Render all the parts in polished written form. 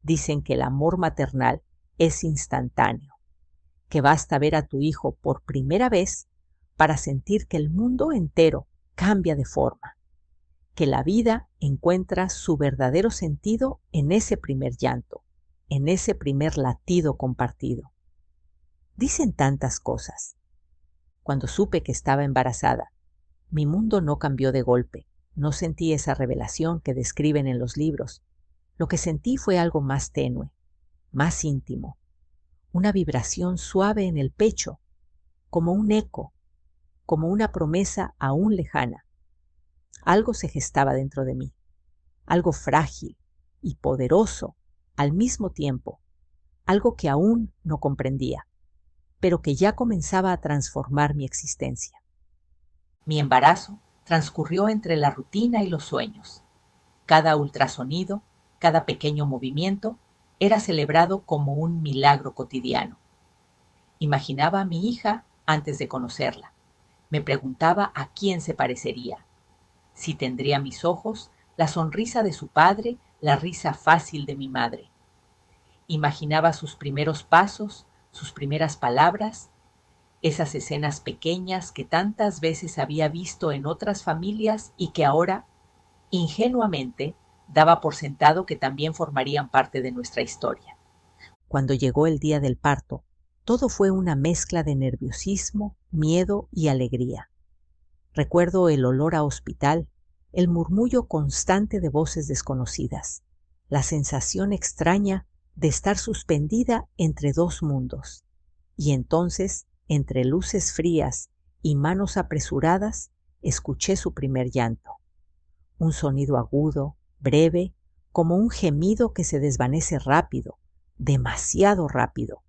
Dicen que el amor maternal es instantáneo, que basta ver a tu hijo por primera vez para sentir que el mundo entero cambia de forma, que la vida encuentra su verdadero sentido en ese primer llanto, en ese primer latido compartido. Dicen tantas cosas. Cuando supe que estaba embarazada, mi mundo no cambió de golpe, no sentí esa revelación que describen en los libros. Lo que sentí fue algo más tenue, más íntimo, una vibración suave en el pecho, como un eco, como una promesa aún lejana. Algo se gestaba dentro de mí, algo frágil y poderoso al mismo tiempo, algo que aún no comprendía, pero que ya comenzaba a transformar mi existencia. Mi embarazo transcurrió entre la rutina y los sueños. Cada ultrasonido, cada pequeño movimiento era celebrado como un milagro cotidiano. Imaginaba a mi hija antes de conocerla. Me preguntaba a quién se parecería. Si tendría mis ojos, la sonrisa de su padre, la risa fácil de mi madre. Imaginaba sus primeros pasos, sus primeras palabras, esas escenas pequeñas que tantas veces había visto en otras familias y que ahora, ingenuamente, daba por sentado que también formarían parte de nuestra historia. Cuando llegó el día del parto, todo fue una mezcla de nerviosismo, miedo y alegría. Recuerdo el olor a hospital, el murmullo constante de voces desconocidas, la sensación extraña de estar suspendida entre dos mundos. Y entonces, entre luces frías y manos apresuradas, escuché su primer llanto. Un sonido agudo, breve, como un gemido que se desvanece rápido, demasiado rápido.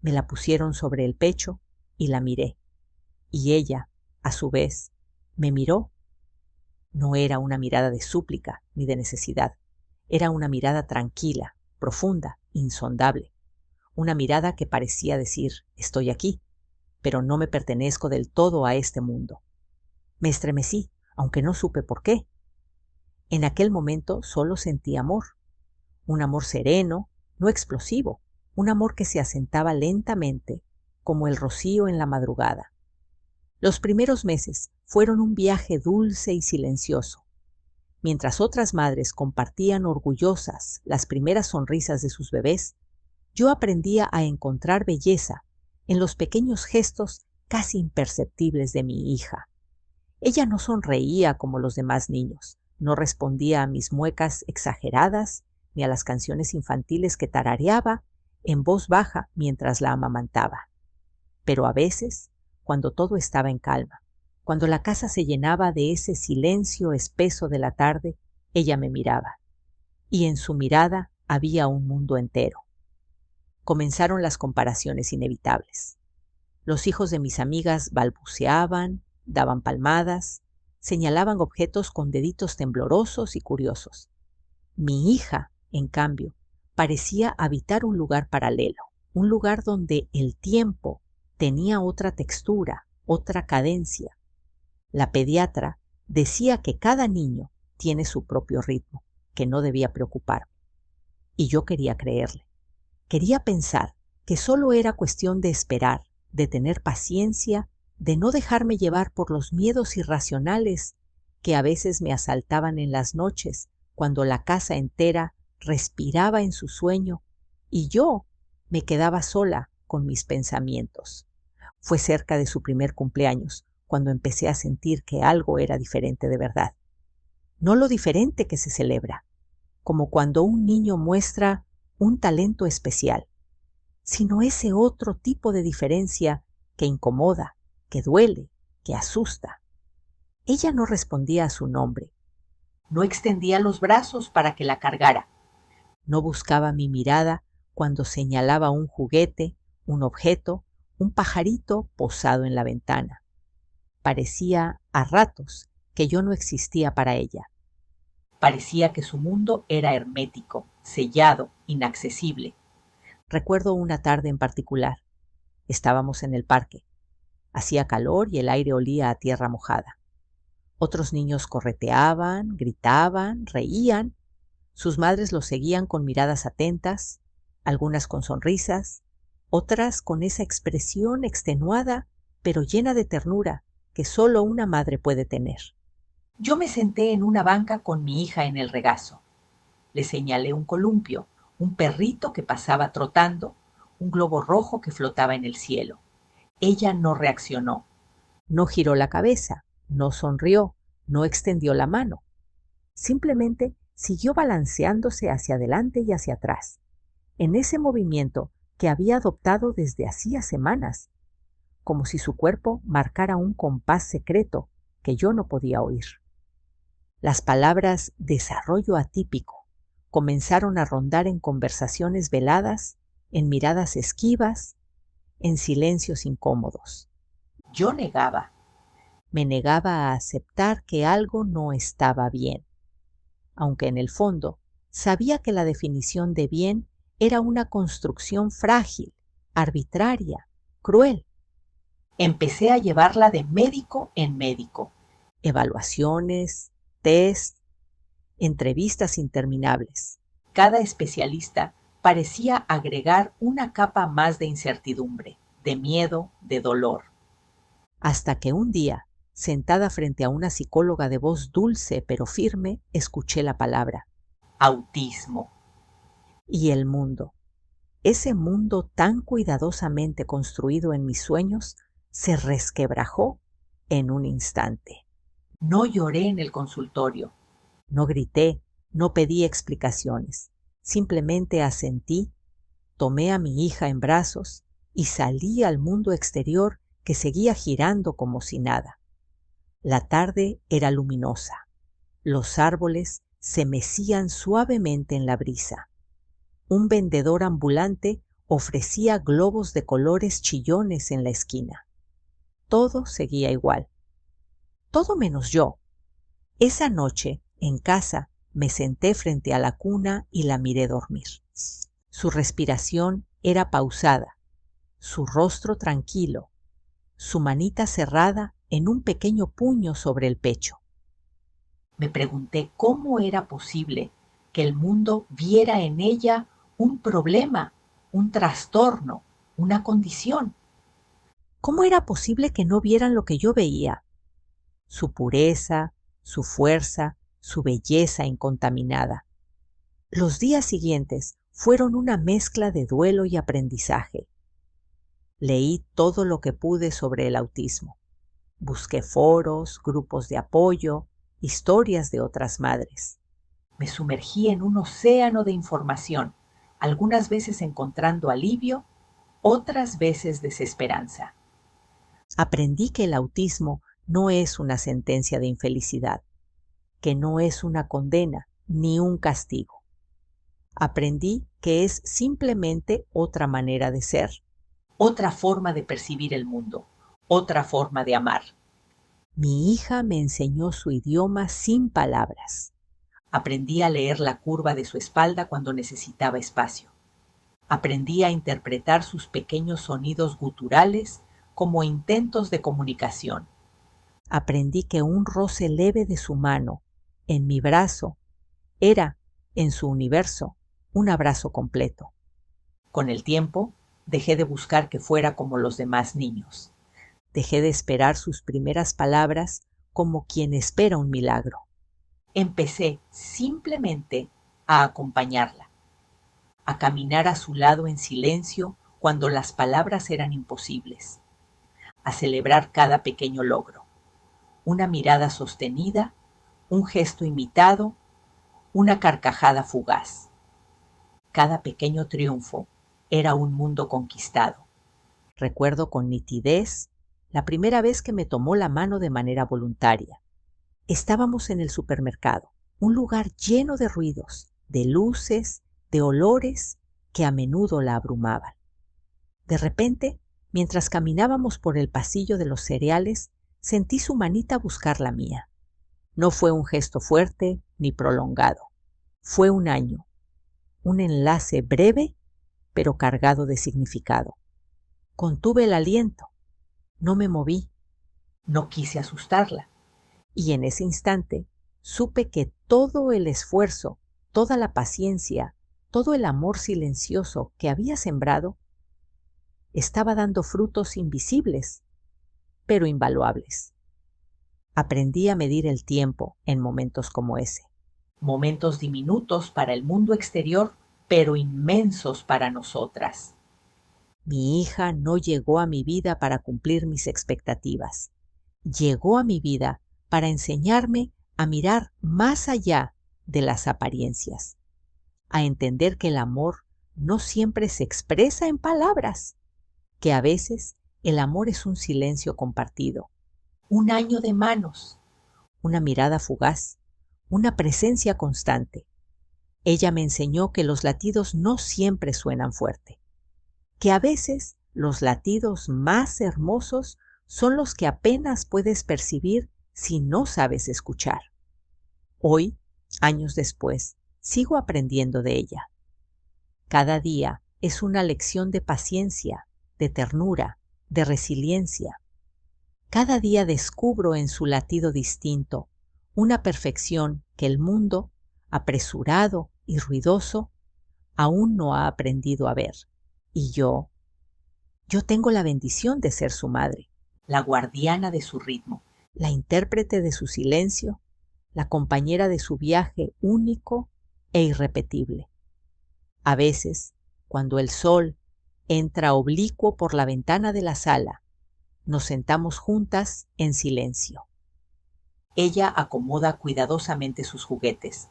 Me la pusieron sobre el pecho y la miré. Y ella, a su vez, me miró. No era una mirada de súplica ni de necesidad. Era una mirada tranquila, profunda, insondable. Una mirada que parecía decir, estoy aquí, pero no me pertenezco del todo a este mundo. Me estremecí, aunque no supe por qué. En aquel momento solo sentí amor. Un amor sereno, no explosivo, un amor que se asentaba lentamente, como el rocío en la madrugada. Los primeros meses fueron un viaje dulce y silencioso. Mientras otras madres compartían orgullosas las primeras sonrisas de sus bebés, yo aprendía a encontrar belleza en los pequeños gestos casi imperceptibles de mi hija. Ella no sonreía como los demás niños, no respondía a mis muecas exageradas ni a las canciones infantiles que tarareaba en voz baja mientras la amamantaba. Pero a veces, cuando todo estaba en calma, cuando la casa se llenaba de ese silencio espeso de la tarde, ella me miraba, y en su mirada había un mundo entero. Comenzaron las comparaciones inevitables. Los hijos de mis amigas balbuceaban, daban palmadas, señalaban objetos con deditos temblorosos y curiosos. Mi hija, en cambio, parecía habitar un lugar paralelo, un lugar donde el tiempo tenía otra textura, otra cadencia. La pediatra decía que cada niño tiene su propio ritmo, que no debía preocuparme. Y yo quería creerle. Quería pensar que solo era cuestión de esperar, de tener paciencia, de no dejarme llevar por los miedos irracionales que a veces me asaltaban en las noches cuando la casa entera respiraba en su sueño y yo me quedaba sola con mis pensamientos. Fue cerca de su primer cumpleaños cuando empecé a sentir que algo era diferente de verdad. No lo diferente que se celebra, como cuando un niño muestra un talento especial, sino ese otro tipo de diferencia que incomoda, que duele, que asusta. Ella no respondía a su nombre, no extendía los brazos para que la cargara, no buscaba mi mirada cuando señalaba un juguete, un objeto, un pajarito posado en la ventana. Parecía, a ratos, que yo no existía para ella. Parecía que su mundo era hermético, sellado, inaccesible. Recuerdo una tarde en particular. Estábamos en el parque. Hacía calor y el aire olía a tierra mojada. Otros niños correteaban, gritaban, reían. Sus madres los seguían con miradas atentas, algunas con sonrisas, otras con esa expresión extenuada pero llena de ternura que solo una madre puede tener. Yo me senté en una banca con mi hija en el regazo. Le señalé un columpio, un perrito que pasaba trotando, un globo rojo que flotaba en el cielo. Ella no reaccionó. No giró la cabeza, no sonrió, no extendió la mano. Simplemente siguió balanceándose hacia adelante y hacia atrás, en ese movimiento que había adoptado desde hacía semanas, como si su cuerpo marcara un compás secreto que yo no podía oír. Las palabras desarrollo atípico comenzaron a rondar en conversaciones veladas, en miradas esquivas, en silencios incómodos. Yo negaba. Me negaba a aceptar que algo no estaba bien, aunque en el fondo sabía que la definición de bien era una construcción frágil, arbitraria, cruel. Empecé a llevarla de médico en médico. Evaluaciones, test, entrevistas interminables. Cada especialista parecía agregar una capa más de incertidumbre, de miedo, de dolor. Hasta que un día, sentada frente a una psicóloga de voz dulce pero firme, escuché la palabra autismo. Y el mundo, ese mundo tan cuidadosamente construido en mis sueños, se resquebrajó en un instante. No lloré en el consultorio, no grité, no pedí explicaciones. Simplemente asentí, tomé a mi hija en brazos y salí al mundo exterior que seguía girando como si nada. La tarde era luminosa. Los árboles se mecían suavemente en la brisa. Un vendedor ambulante ofrecía globos de colores chillones en la esquina. Todo seguía igual. Todo menos yo. Esa noche, en casa, me senté frente a la cuna y la miré dormir. Su respiración era pausada, su rostro tranquilo, su manita cerrada en un pequeño puño sobre el pecho. Me pregunté cómo era posible que el mundo viera en ella un problema, un trastorno, una condición. ¿Cómo era posible que no vieran lo que yo veía? Su pureza, su fuerza, su belleza incontaminada. Los días siguientes fueron una mezcla de duelo y aprendizaje. Leí todo lo que pude sobre el autismo. Busqué foros, grupos de apoyo, historias de otras madres. Me sumergí en un océano de información, algunas veces encontrando alivio, otras veces desesperanza. Aprendí que el autismo no es una sentencia de infelicidad, que no es una condena ni un castigo. Aprendí que es simplemente otra manera de ser, otra forma de percibir el mundo, otra forma de amar. Mi hija me enseñó su idioma sin palabras. Aprendí a leer la curva de su espalda cuando necesitaba espacio. Aprendí a interpretar sus pequeños sonidos guturales como intentos de comunicación. Aprendí que un roce leve de su mano en mi brazo era, en su universo, un abrazo completo. Con el tiempo, dejé de buscar que fuera como los demás niños. Dejé de esperar sus primeras palabras como quien espera un milagro. Empecé simplemente a acompañarla, a caminar a su lado en silencio cuando las palabras eran imposibles, a celebrar cada pequeño logro, una mirada sostenida, un gesto imitado, una carcajada fugaz. Cada pequeño triunfo era un mundo conquistado. Recuerdo con nitidez la primera vez que me tomó la mano de manera voluntaria. Estábamos en el supermercado, un lugar lleno de ruidos, de luces, de olores que a menudo la abrumaban. De repente, mientras caminábamos por el pasillo de los cereales, sentí su manita buscar la mía. No fue un gesto fuerte ni prolongado. Fue un año, un enlace breve pero cargado de significado. Contuve el aliento. No me moví. No quise asustarla. Y en ese instante supe que todo el esfuerzo toda la paciencia, todo el amor silencioso que había sembrado, estaba dando frutos invisibles, pero invaluables. Aprendí a medir el tiempo en momentos como ese. Momentos diminutos para el mundo exterior, pero inmensos para nosotras. Mi hija no llegó a mi vida para cumplir mis expectativas. Llegó a mi vida para enseñarme a mirar más allá de las apariencias, a entender que el amor no siempre se expresa en palabras, que a veces el amor es un silencio compartido, un año de manos, una mirada fugaz, una presencia constante. Ella me enseñó que los latidos no siempre suenan fuerte, que a veces los latidos más hermosos son los que apenas puedes percibir si no sabes escuchar. Hoy, años después, sigo aprendiendo de ella. Cada día es una lección de paciencia, de ternura, de resiliencia. Cada día descubro en su latido distinto una perfección que el mundo, apresurado y ruidoso, aún no ha aprendido a ver. Y yo tengo la bendición de ser su madre, la guardiana de su ritmo, la intérprete de su silencio, la compañera de su viaje único e irrepetible. A veces, cuando el sol entra oblicuo por la ventana de la sala, nos sentamos juntas en silencio. Ella acomoda cuidadosamente sus juguetes,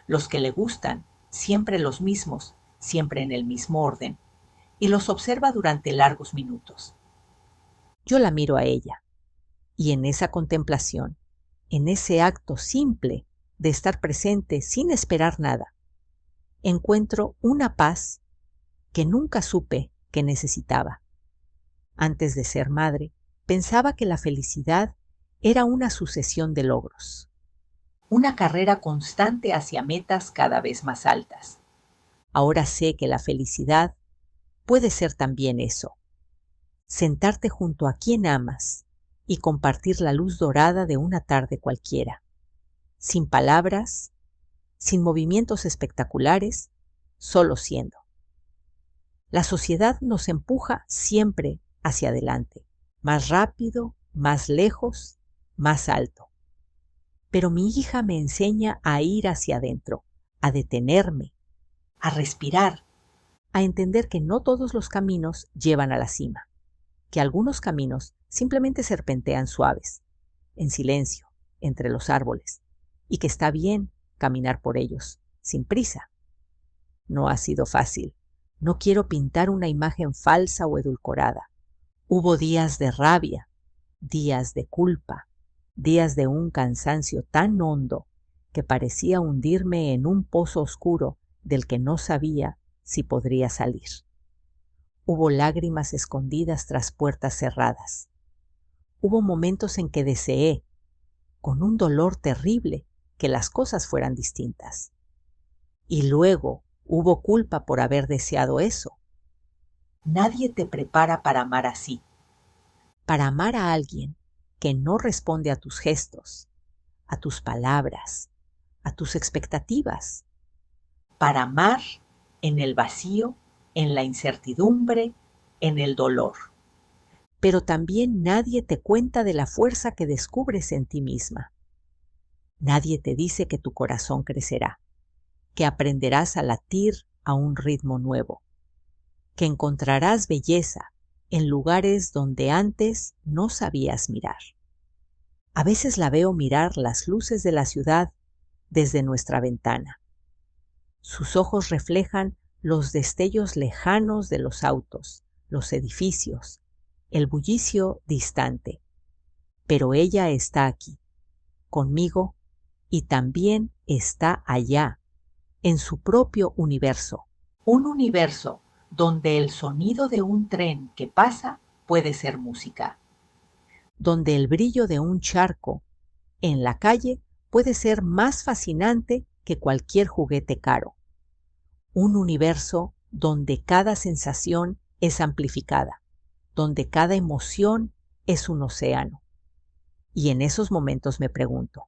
los que le gustan, siempre los mismos, siempre en el mismo orden, y los observa durante largos minutos. Yo la miro a ella, y en esa contemplación, en ese acto simple de estar presente sin esperar nada, encuentro una paz que nunca supe que necesitaba. Antes de ser madre, pensaba que la felicidad era una sucesión de logros, una carrera constante hacia metas cada vez más altas. Ahora sé que la felicidad puede ser también eso: sentarte junto a quien amas y compartir la luz dorada de una tarde cualquiera, sin palabras, sin movimientos espectaculares, solo siendo. La sociedad nos empuja siempre hacia adelante, más rápido, más lejos, más alto. Pero mi hija me enseña a ir hacia adentro, a detenerme, a respirar, a entender que no todos los caminos llevan a la cima, que algunos caminos simplemente serpentean suaves, en silencio, entre los árboles, y que está bien caminar por ellos, sin prisa. No ha sido fácil. No quiero pintar una imagen falsa o edulcorada. Hubo días de rabia, días de culpa, días de un cansancio tan hondo que parecía hundirme en un pozo oscuro del que no sabía si podría salir. Hubo lágrimas escondidas tras puertas cerradas. Hubo momentos en que deseé, con un dolor terrible, que las cosas fueran distintas. Y luego hubo culpa por haber deseado eso. Nadie te prepara para amar así. Para amar a alguien que no responde a tus gestos, a tus palabras, a tus expectativas. Para amar en el vacío, en la incertidumbre, en el dolor. Pero también nadie te cuenta de la fuerza que descubres en ti misma. Nadie te dice que tu corazón crecerá, que aprenderás a latir a un ritmo nuevo, que encontrarás belleza en lugares donde antes no sabías mirar. A veces la veo mirar las luces de la ciudad desde nuestra ventana. Sus ojos reflejan los destellos lejanos de los autos, los edificios, el bullicio distante. Pero ella está aquí, conmigo, y también está allá, en su propio universo. Un universo donde el sonido de un tren que pasa puede ser música. Donde el brillo de un charco en la calle puede ser más fascinante que cualquier juguete caro. Un universo donde cada sensación es amplificada, donde cada emoción es un océano. Y en esos momentos me pregunto,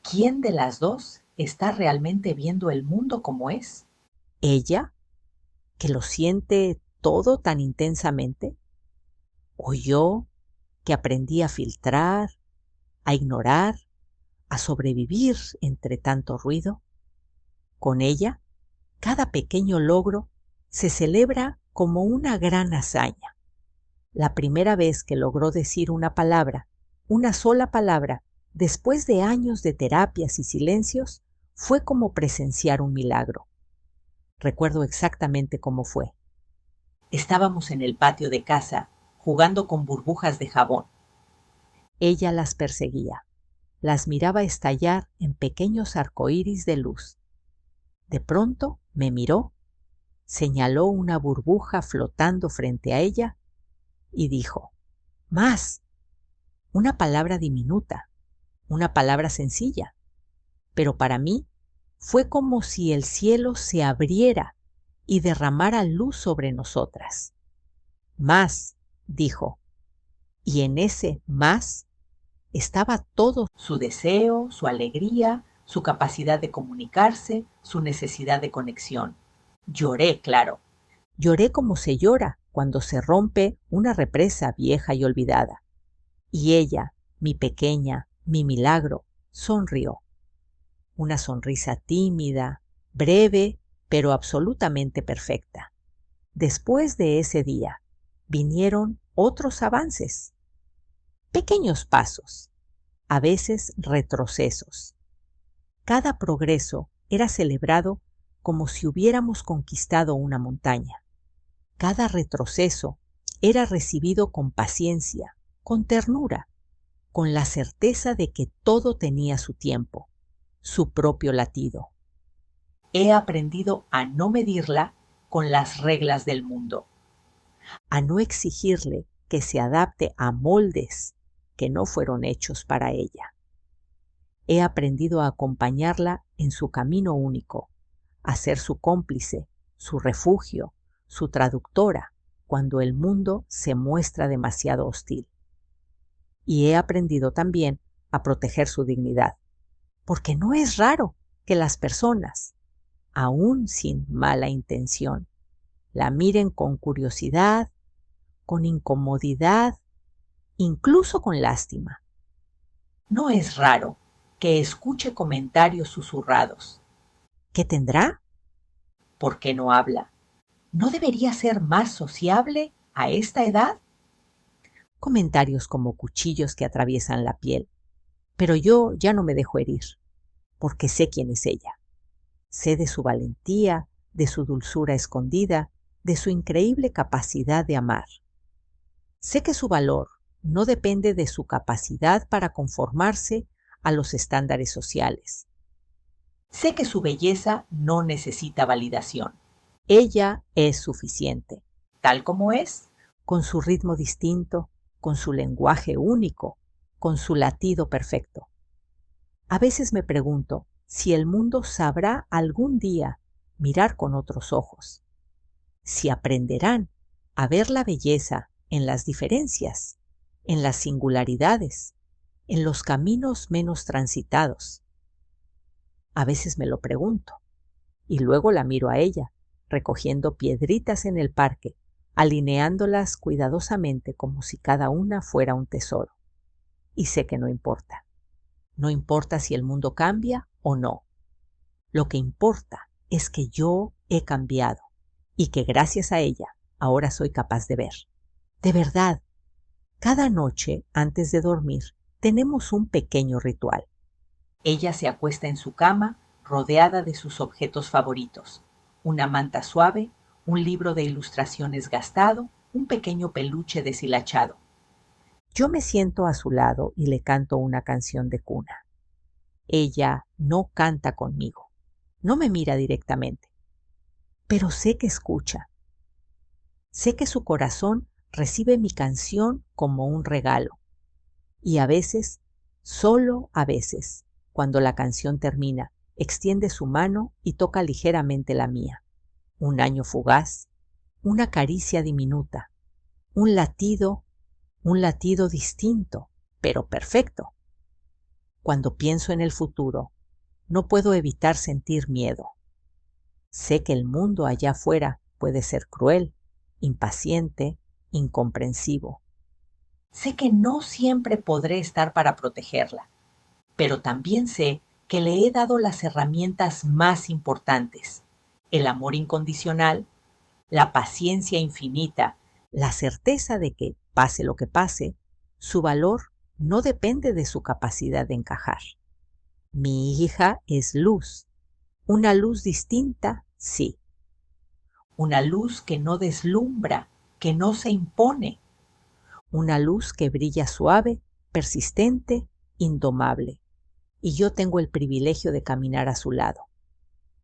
¿quién de las dos está realmente viendo el mundo como es. ¿Ella, que lo siente todo tan intensamente? ¿O yo, que aprendí a filtrar, a ignorar, a sobrevivir entre tanto ruido? Con ella, cada pequeño logro se celebra como una gran hazaña. La primera vez que logró decir una palabra, una sola palabra, después de años de terapias y silencios, fue como presenciar un milagro. Recuerdo exactamente cómo fue. Estábamos en el patio de casa, jugando con burbujas de jabón. Ella las perseguía, las miraba estallar en pequeños arcoíris de luz. De pronto me miró, señaló una burbuja flotando frente a ella y dijo: «Más». Una palabra diminuta, una palabra sencilla, pero para mí fue como si el cielo se abriera y derramara luz sobre nosotras. «Más», dijo, y en ese más estaba todo: Su deseo, su alegría, su capacidad de comunicarse, su necesidad de conexión. Lloré, claro. Lloré como se llora cuando se rompe una represa vieja y olvidada. Y ella, mi pequeña, mi milagro, sonrió. Una sonrisa tímida, breve, pero absolutamente perfecta. Después de ese día, vinieron otros avances, pequeños pasos, a veces retrocesos. Cada progreso era celebrado como si hubiéramos conquistado una montaña. Cada retroceso era recibido con paciencia, con ternura, con la certeza de que todo tenía su tiempo, su propio latido. He aprendido a no medirla con las reglas del mundo. A no exigirle que se adapte a moldes que no fueron hechos para ella. He aprendido a acompañarla en su camino único, a ser su cómplice, su refugio, su traductora, cuando el mundo se muestra demasiado hostil. Y he aprendido también a proteger su dignidad, porque no es raro que las personas, aún sin mala intención, la miren con curiosidad, con incomodidad, incluso con lástima. No es raro que escuche comentarios susurrados. ¿Qué tendrá? ¿Por qué no habla? ¿No debería ser más sociable a esta edad? Comentarios como cuchillos que atraviesan la piel. Pero yo ya no me dejo herir, porque sé quién es ella. Sé de su valentía, de su dulzura escondida, de su increíble capacidad de amar. Sé que su valor no depende de su capacidad para conformarse a los estándares sociales. Sé que su belleza no necesita validación. Ella es suficiente, Tal como es, con su ritmo distinto, con su lenguaje único, con su latido perfecto. A veces me pregunto si el mundo sabrá algún día mirar con otros ojos, si aprenderán a ver la belleza en las diferencias, en las singularidades, en los caminos menos transitados. A veces me lo pregunto y luego la miro a ella, recogiendo piedritas en el parque, alineándolas cuidadosamente como si cada una fuera un tesoro. Y sé que no importa. No importa si el mundo cambia o no. Lo que importa es que yo he cambiado y que gracias a ella ahora soy capaz de ver. De verdad, cada noche antes de dormir tenemos un pequeño ritual. ella se acuesta en su cama rodeada de sus objetos favoritos. Una manta suave, un libro de ilustraciones gastado, un pequeño peluche deshilachado. Yo me siento a su lado y le canto una canción de cuna. Ella no canta conmigo, no me mira directamente, pero sé que escucha. Sé que su corazón recibe mi canción como un regalo. Y a veces, solo a veces, cuando la canción termina, extiende su mano y toca ligeramente la mía. Un año fugaz, una caricia diminuta, un latido distinto, pero perfecto. Cuando pienso en el futuro, no puedo evitar sentir miedo. Sé que el mundo allá afuera puede ser cruel, impaciente, incomprensivo. Sé que no siempre podré estar para protegerla, pero también sé que le he dado las herramientas más importantes: el amor incondicional, la paciencia infinita, La certeza de que, pase lo que pase, su valor no depende de su capacidad de encajar. Mi hija es luz, una luz distinta, sí, una luz que no deslumbra, que no se impone, una luz que brilla suave, persistente, indomable. Y yo tengo el privilegio de caminar a su lado,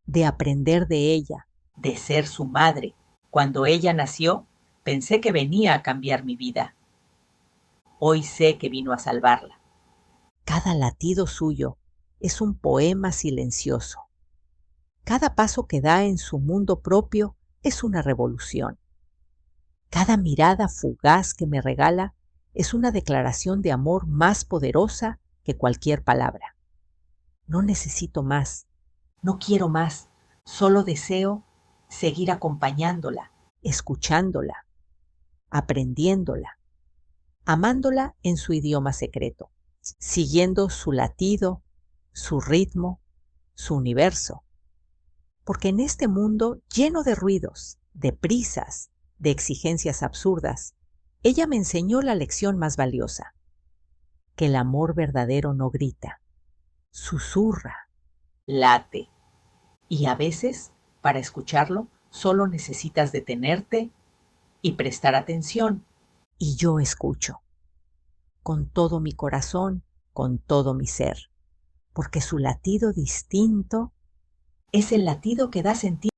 de aprender de ella. de ser su madre. Cuando ella nació, pensé que venía a cambiar mi vida. Hoy sé que vino a salvarla. Cada latido suyo es un poema silencioso. Cada paso que da en su mundo propio es una revolución. Cada mirada fugaz que me regala es una declaración de amor más poderosa que cualquier palabra. No necesito más, No quiero más, solo deseo seguir acompañándola, escuchándola, aprendiéndola, amándola en su idioma secreto, siguiendo su latido, su ritmo, su universo. Porque en este mundo lleno de ruidos, de prisas, de exigencias absurdas, ella me enseñó la lección más valiosa: que el amor verdadero no grita, susurra. late. Y a veces, para escucharlo, solo necesitas detenerte y prestar atención. Y yo escucho, con todo mi corazón, con todo mi ser, porque su latido distinto Es el latido que da sentido